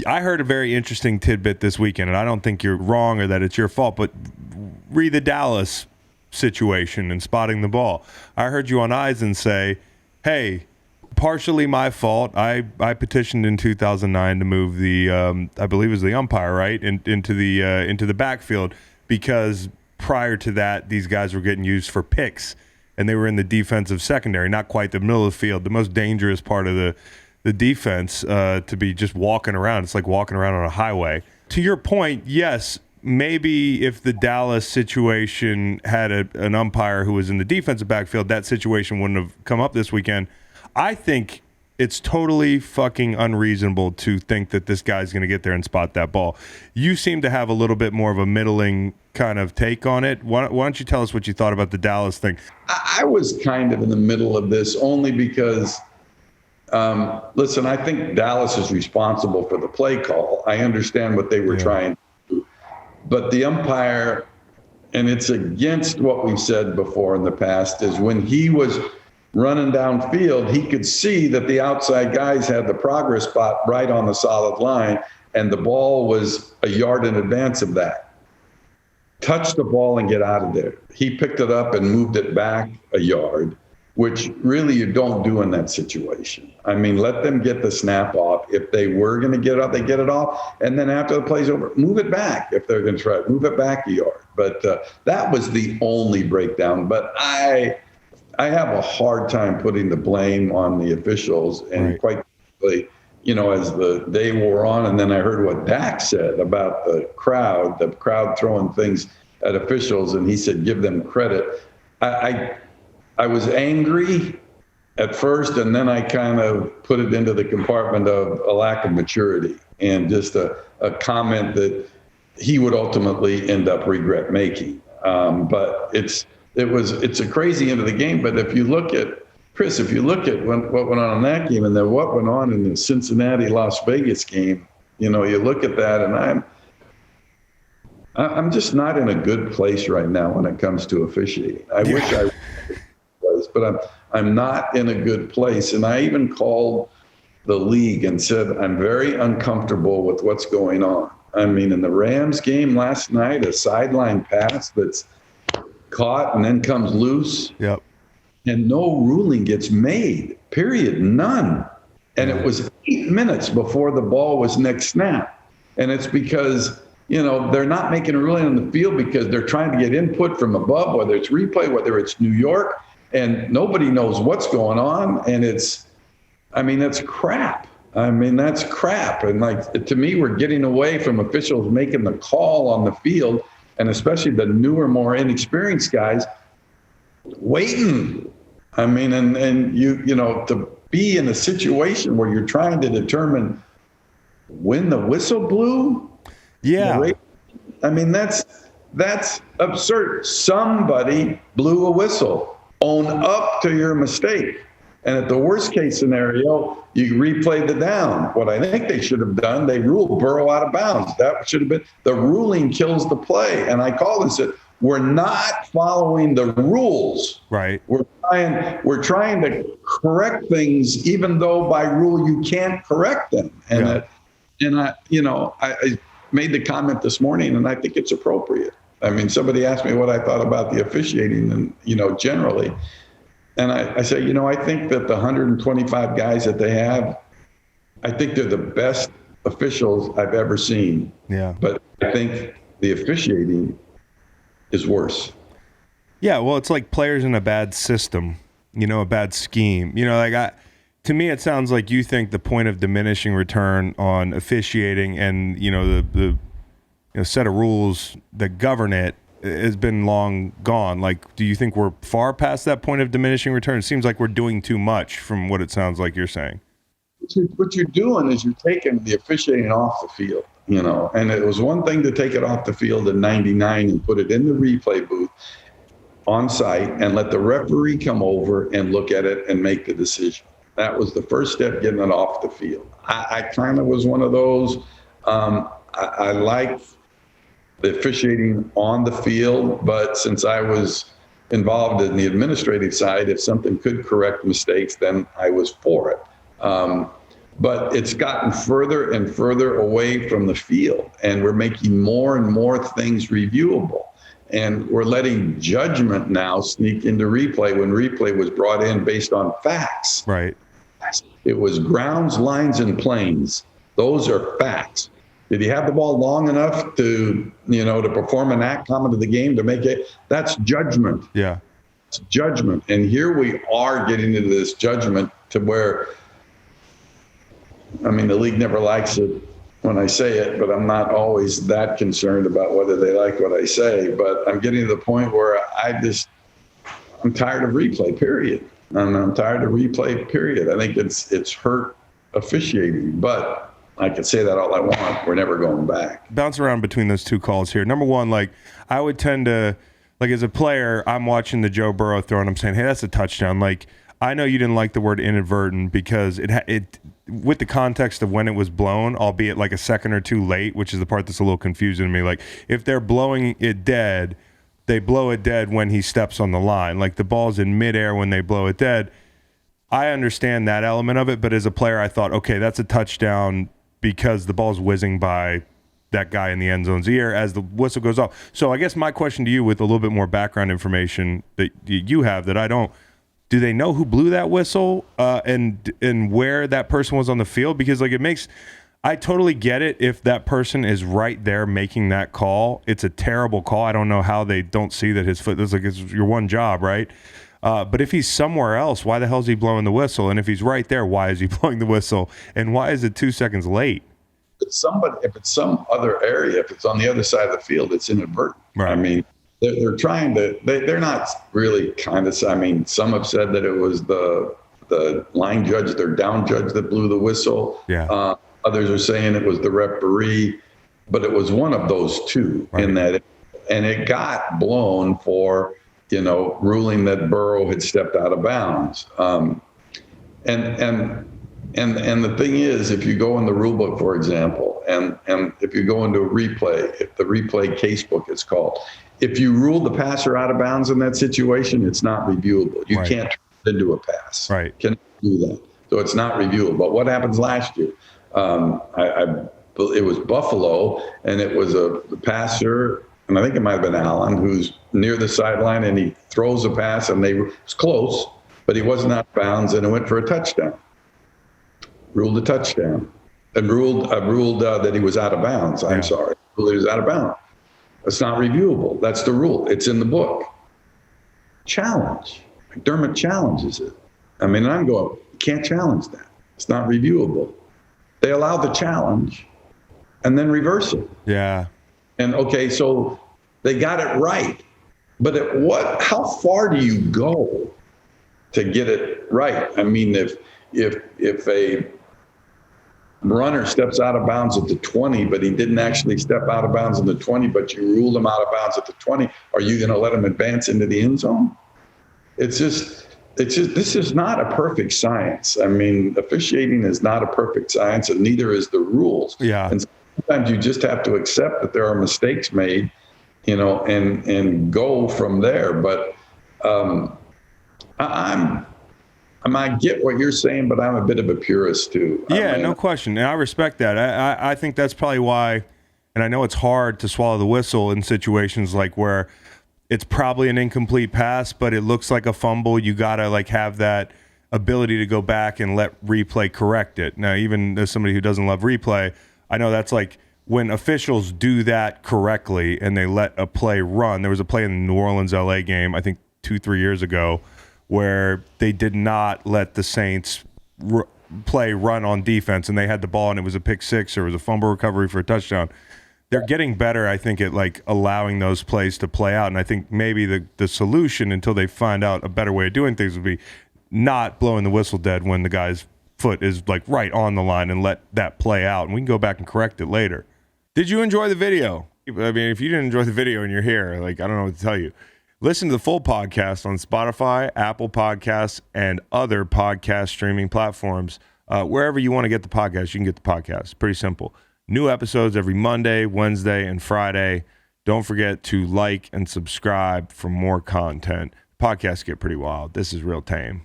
I heard a very interesting tidbit this weekend, and I don't think you're wrong or that it's your fault, but read the Dallas situation and spotting the ball. I heard you on Eisen say, hey, partially my fault. I petitioned in 2009 to move the I believe it was the umpire, right, into the backfield, because prior to that these guys were getting used for picks and they were in the defensive secondary, not quite the middle of the field, the most dangerous part of the defense, to be just walking around. It's like walking around on a highway. To your point, yes, maybe if the Dallas situation had an umpire who was in the defensive backfield, that situation wouldn't have come up this weekend. I think it's totally fucking unreasonable to think that this guy's going to get there and spot that ball. You seem to have a little bit more of a middling kind of take on it. Why don't you tell us what you thought about the Dallas thing? I was kind of in the middle of this only because, listen, I think Dallas is responsible for the play call. I understand what they were trying to do. But the umpire, and it's against what we've said before in the past, is when he was running downfield, he could see that the outside guys had the progress spot right on the solid line, and the ball was a yard in advance of that. Touch the ball and get out of there. He picked it up and moved it back a yard, which really you don't do in that situation. I mean, let them get the snap off. If they were going to get it off, they get it off. And then after the play's over, move it back. If they're going to try it, move it back a yard. But that was the only breakdown. But I have a hard time putting the blame on the officials. And quite frankly, as the day wore on, and then I heard what Dak said about the crowd throwing things at officials, and he said, give them credit. I was angry at first, and then I kind of put it into the compartment of a lack of maturity and just a comment that he would ultimately end up regret making. But it's a crazy end of the game. But if you look at, Chris, what went on in that game and then what went on in the Cincinnati-Las Vegas game, you look at that, and I'm just not in a good place right now when it comes to officiating. I wish I was, but I'm not in a good place. And I even called the league and said, I'm very uncomfortable with what's going on. I mean, in the Rams game last night, a sideline pass that's caught and then comes loose. Yep. And no ruling gets made, period, none. And it was 8 minutes before the ball was next snap. And it's because, they're not making a ruling on the field because they're trying to get input from above, whether it's replay, whether it's New York, and nobody knows what's going on. And that's crap. That's crap. And to me, we're getting away from officials making the call on the field, and especially the newer, more inexperienced guys waiting. To be in a situation where you're trying to determine when the whistle blew. Yeah. That's absurd. Somebody blew a whistle. Own up to your mistake. And at the worst case scenario, you replay the down. What I think they should have done, they ruled Burrow out of bounds. That should have been, the ruling kills the play. And I called and said, we're not following the rules. Right. We're trying to correct things, even though by rule you can't correct them. And I made the comment this morning, and I think it's appropriate. Somebody asked me what I thought about the officiating, and generally, and I say, I think that the 125 guys that they have, I think they're the best officials I've ever seen. Yeah. But I think the officiating is worse. Yeah, well, it's like players in a bad system, a bad scheme. To me, it sounds like you think the point of diminishing return on officiating and, the set of rules that govern it has been long gone. Do you think we're far past that point of diminishing return? It seems like we're doing too much from what it sounds like you're saying. What you're doing is you're taking the officiating off the field. And it was one thing to take it off the field in 99 and put it in the replay booth on site and let the referee come over and look at it and make the decision. That was the first step, getting it off the field. I kind of was one of those. I like the officiating on the field, but since I was involved in the administrative side, if something could correct mistakes, then I was for it. but it's gotten further and further away from the field, and we're making more and more things reviewable. And we're letting judgment now sneak into replay when replay was brought in based on facts. Right. It was grounds, lines, and planes. Those are facts. Did he have the ball long enough to perform an act common to the game to make it? That's judgment. Yeah. It's judgment. And here we are getting into this judgment to where, the league never likes it when I say it, but I'm not always that concerned about whether they like what I say. But I'm getting to the point where I'm tired of replay, period. And I'm tired of replay, period. I think it's hurt officiating, but I could say that all I want. We're never going back. Bounce around between those two calls here. Number one, I would tend to, as a player, I'm watching the Joe Burrow throw and I'm saying, hey, that's a touchdown. I know you didn't like the word inadvertent because it with the context of when it was blown, albeit a second or two late, which is the part that's a little confusing to me. If they're blowing it dead, they blow it dead when he steps on the line. The ball's in midair when they blow it dead. I understand that element of it, but as a player, I thought, okay, that's a touchdown because the ball's whizzing by that guy in the end zone's ear as the whistle goes off. So I guess my question to you, with a little bit more background information that you have that I don't, do they know who blew that whistle and where that person was on the field? Because I totally get it if that person is right there making that call. It's a terrible call. I don't know how they don't see that his foot. It's your one job, right? But if he's somewhere else, why the hell is he blowing the whistle? And if he's right there, why is he blowing the whistle? And why is it 2 seconds late? If it's some other area, if it's on the other side of the field, it's inadvertent. Right. They're trying to. They're not really kind of. Some have said that it was the line judge, their down judge, that blew the whistle. Yeah. Others are saying it was the referee, but it was one of those two. Right. And it got blown for ruling that Burrow had stepped out of bounds. And the thing is, if you go in the rule book, for example, and if you go into a replay, if the replay case book is called, if you rule the passer out of bounds in that situation, it's not reviewable. You can't turn it into a pass. Right. Can't do that. So it's not reviewable. But what happens last year? It was Buffalo, and it was the passer, and I think it might have been Allen, who's near the sideline, and he throws a pass, and it's close, but he wasn't out of bounds, and it went for a touchdown. Ruled a touchdown, and ruled that he was out of bounds. I'm sorry, ruled he was out of bounds. It's not reviewable. That's the rule. It's in the book. Challenge. McDermott challenges it. I'm going, can't challenge that. It's not reviewable. They allow the challenge and then reverse it. Yeah. And okay, so they got it right. But how far do you go to get it right? If a runner steps out of bounds at the 20, but he didn't actually step out of bounds in the 20, but you ruled him out of bounds at the 20, are you going to let him advance into the end zone? This is not a perfect science. Officiating is not a perfect science, and neither is the rules. Yeah. And sometimes you just have to accept that there are mistakes made, and go from there. But I get what you're saying, but I'm a bit of a purist too. Yeah, no question. And I respect that. I think that's probably why, and I know it's hard to swallow the whistle in situations where it's probably an incomplete pass, but it looks like a fumble. You got to have that ability to go back and let replay correct it. Now, even as somebody who doesn't love replay, I know that's when officials do that correctly and they let a play run. There was a play in the New Orleans-LA game, I think 2-3 years ago, where they did not let the Saints play run on defense, and they had the ball and it was a pick six or it was a fumble recovery for a touchdown. They're getting better, I think, at allowing those plays to play out. And I think maybe the solution, until they find out a better way of doing things, would be not blowing the whistle dead when the guy's foot is right on the line, and let that play out. And we can go back and correct it later. Did you enjoy the video? If you didn't enjoy the video and you're here, I don't know what to tell you. Listen to the full podcast on Spotify, Apple Podcasts, and other podcast streaming platforms. Wherever you want to get the podcast, you can get the podcast. Pretty simple. New episodes every Monday, Wednesday, and Friday. Don't forget to like and subscribe for more content. Podcasts get pretty wild. This is real tame.